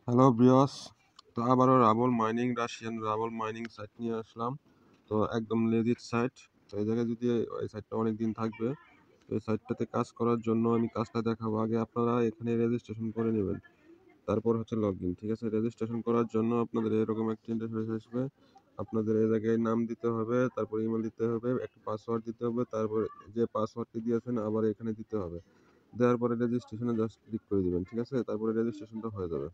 Hello ব্রিয়স। তো আবারও ruble mining Russian ruble mining site নিয়ে আসলাম। তো একদম লেজিট সাইট। তো এই জায়গায় যদি এই সাইটটা অনেক দিন থাকবে, তো এই সাইটটাতে কাজ করার জন্য আমি কাজটা দেখাবো। আগে আপনারা এখানে রেজিস্ট্রেশন করে নেবেন, তারপর হচ্ছে লগ ইন। ঠিক আছে, রেজিস্ট্রেশন করার জন্য আপনাদের এরকম একটা ইন্টারফেস আসবে। আপনাদের এই জায়গায় নাম দিতে হবে, তারপর ইমেল দিতে হবে, একটা পাসওয়ার্ড দিতে হবে, তারপর যে পাসওয়ার্ডটি দিয়েছেন আবার এখানে দিতে হবে। দেওয়ার পরে রেজিস্ট্রেশনে জাস্ট ক্লিক করে দিবেন। ঠিক আছে, তারপরে রেজিস্ট্রেশনটা হয়ে যাবে।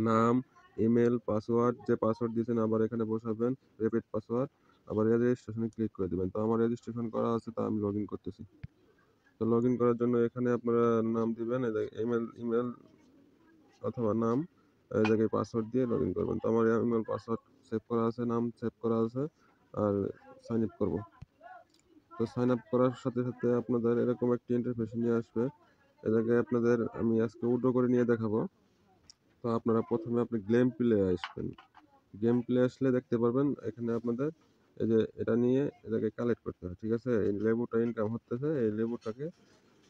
নাম, ইমেল, পাসওয়ার্ড, যে পাসওয়ার্ড দিয়েছেন আবার এখানে বসাবেন, রিপিট পাসওয়ার্ড, আবার রেজিস্ট্রেশনে ক্লিক করে দিবেন। তো আমার রেজিস্ট্রেশন করা আছে, তা আমি লগইন করতেছি। তো লগইন করার জন্য এখানে আপনারা নাম দিবেন, এই জায়গায় ইমেল অথবা নাম, এই জায়গায় পাসওয়ার্ড দিয়ে লগইন করবেন। তো আমার ইমেল পাসওয়ার্ড সেভ করা আছে, নাম সেভ করা আছে, আর সাইন আপ করব। তো সাইন আপ করার সাথে সাথে আপনাদের এরকম একটি ইন্টারফেস নিয়ে আসবে। এই জায়গায় আপনাদের আমি আজকে উইথড্র করে নিয়ে দেখাবো। তো আপনারা প্রথমে আপনি গেম প্লে আসবেন। গেম প্লে আসলে দেখতে পারবেন এখানে আপনাদের এই যে এটা নিয়ে এটাকে কালেক্ট করতে হয়। ঠিক আছে, এই লেবুটা ইনকাম হতেছে, এই লেবুটাকে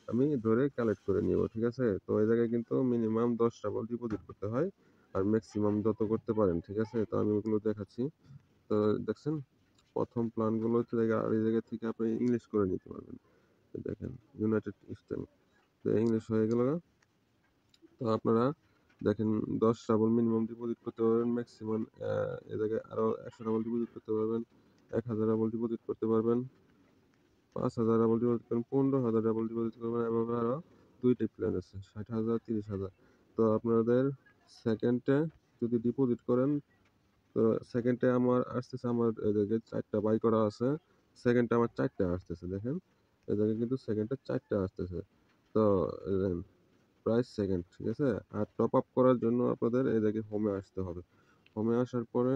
আমি ধরে কালেক্ট করে নিব। ঠিক আছে, তো এই জায়গায় কিন্তু মিনিমাম 10টা বল ডিপোজিট করতে হয়, আর ম্যাক্সিমাম যত করতে পারেন। ঠিক আছে, তো আমি ওগুলো দেখাচ্ছি। তো দেখছেন, প্রথম প্ল্যানগুলো হচ্ছে আর এই জায়গা থেকে আপনি ইংলিশ করে নিতে পারবেন। দেখেন, ইউনাইটেড স্টেট, তো ইংলিশ হয়ে গেল। তো আপনারা দেখেন 10 ডাবল মিনিমাম ডিপোজিট করতে পারবেন, ম্যাক্সিমাম এ জায়গায় আরো 100 ডাবল ডিপোজিট করতে পারবেন, 1000 ডাবল ডিপোজিট করতে পারবেন, 5000 ডাবল ডিপোজিট করবেন, 15000 ডাবল ডিপোজিট করবেন। এভাবে আরো দুইটা প্ল্যান আছে, 60,000, 30,000। তো আপনাদের সেকেন্ডে যদি ডিপোজিট করেন, তো সেকেন্ডে আমার আসতেছে, আমার এই জায়গায় 4টা বাই করা আছে, সেকেন্ডে আমার 4টা আসতেছে। দেখেন, এই জায়গায় কিন্তু সেকেন্ডে 4টা আসতেছে। তো প্রাইস সেকেন্ড। ঠিক আছে, আর টপ আপ করার জন্য আপনাদের এই জায়গায় হোমে আসতে হবে। হোমে আসার পরে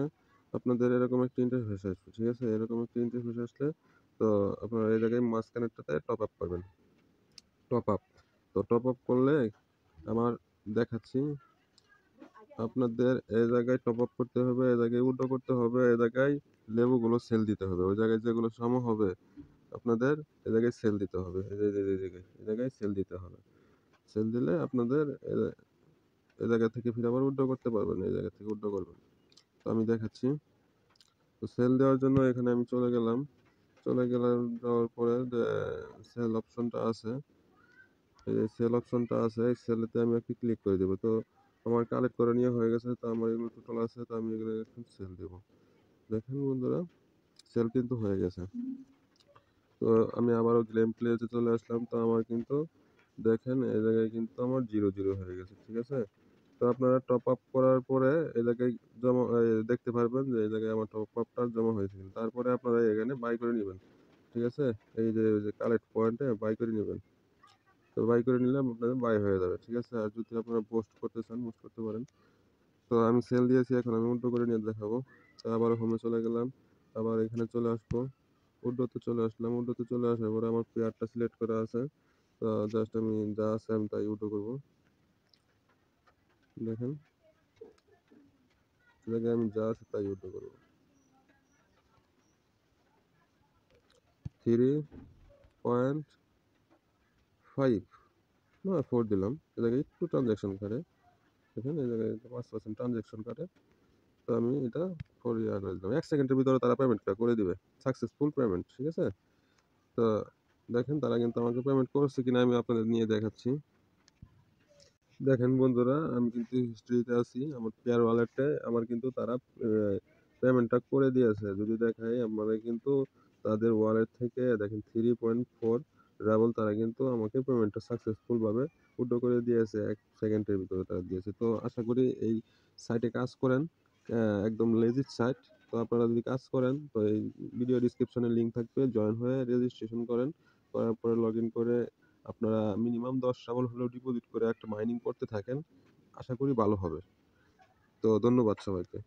আপনাদের এরকম একটা ইন্টারফেস আসবে। ঠিক আছে, এরকম একটা ইন্টারফেস আসলে তো আপনারা এই জায়গায় মাঝখানেরটাতে টপ আপ করবেন। টপ আপ, তো টপ আপ করলে আমার দেখাচ্ছি, আপনাদের এই জায়গায় টপ আপ করতে হবে, এই জায়গায় উইথড্র করতে হবে, এই জায়গায় লেবুগুলো সেল দিতে হবে, ওই জায়গায় যেগুলো সম হবে আপনাদের এই জায়গায় সেল দিতে হবে, এই জায়গায় সেল দিতে হবে। সেল দিলে আপনাদের এই জায়গা থেকে ফিরে আবার উইথড্র করতে পারবেন, এই জায়গা থেকে উইথড্র করবেন। তো আমি দেখাচ্ছি। তো সেল দেওয়ার জন্য এখানে আমি চলে গেলাম। যাওয়ার পরে যে সেল অপশনটা আছে, এই যে সেল অপশনটা আছে, এই সেলেতে আমি একটি ক্লিক করে দেবো। তো আমার কালেক্ট করে নিয়ে হয়ে গেছে, তো আমার এগুলো টোটাল আছে, তো আমি এগুলো এখন সেল দেবো। দেখেন বন্ধুরা, সেল কিন্তু হয়ে গেছে। তো আমি আবারও গেম প্লেতে চলে আসলাম। তো আমার কিন্তু দেখেন এই জায়গায় কিন্তু আমার 0 হয়ে গেছে। ঠিক আছে, তো আপনারা টপ আপ করার পরে এই জায়গায় জমা দেখতে পারবেন যে এই জায়গায় আমার টপ আপটা জমা হয়েছে। তারপরে আপনারা এখানে বাই করে নেবেন। ঠিক আছে, এই যে কালেক্ট পয়েন্টে বাই করে নেবেন। তো বাই করে নিলে আপনাদের বাই হয়ে যাবে। ঠিক আছে, আর যদি আপনারা পোস্ট করতে চান পোস্ট করতে পারেন। তো আমি সেল দিয়েছি, এখন আমি উল্টো করে নিয়ে দেখাবো। তো আবার হোমে চলে গেলাম, আবার এখানে চলে আসবো, উড্ডোতে চলে আসলাম। উড্ডোতে চলে আসার পরে আমার পেয়ারটা সিলেক্ট করা আছে। তো জাস্ট আমি যা আছে আমি তাই উড্ডো করবো। দেখেন, জায়গায় আমি যা আছে তাই উড্ডো করবো। 3.5 না 4 দিলাম। এ জায়গায় একটু ট্রানজ্যাকশন কাটে। দেখেন, এই জায়গায় 5% ট্রানজ্যাকশন কাটে। তো আমি এটা 4 ইয়া করে দিলাম। 1 সেকেন্ডের ভিতরে তারা পেমেন্টটা করে দিবে। Successful payment. ঠিক আছে, তো দেখেন তারা কিন্তু আমাকে পেমেন্ট করছে কিনা আমি আপনাদের নিয়ে দেখাচ্ছি। দেখেন বন্ধুরা, আমি কিন্তু হিস্ট্রিতে আছি, আমার পেয়ার ওয়ালেটে আমার কিন্তু তারা পেমেন্টটা করে দিয়েছে। যদি দেখাই আমাদের কিন্তু তাদের ওয়ালেট থেকে দেখেন 3.4 রাবল তারা কিন্তু আমাকে পেমেন্টটা সাকসেসফুল ভাবে উইথড্র করে দিয়েছে। 1 সেকেন্ডের ভিতরে তারা দিয়েছে। তো আশা করি এই সাইটে কাজ করেন, একদম লেজিট সাইট। তো আপনারা যদি কাজ করেন, তো এই ভিডিও ডিসক্রিপশনে লিংক থাকবে, জয়েন হয়ে রেজিস্ট্রেশন করেন। করার পরে লগইন করে আপনারা মিনিমাম 10 ডাবল হলেও ডিপোজিট করে একটা মাইনিং করতে থাকেন। আশা করি ভালো হবে। তো ধন্যবাদ সবাইকে।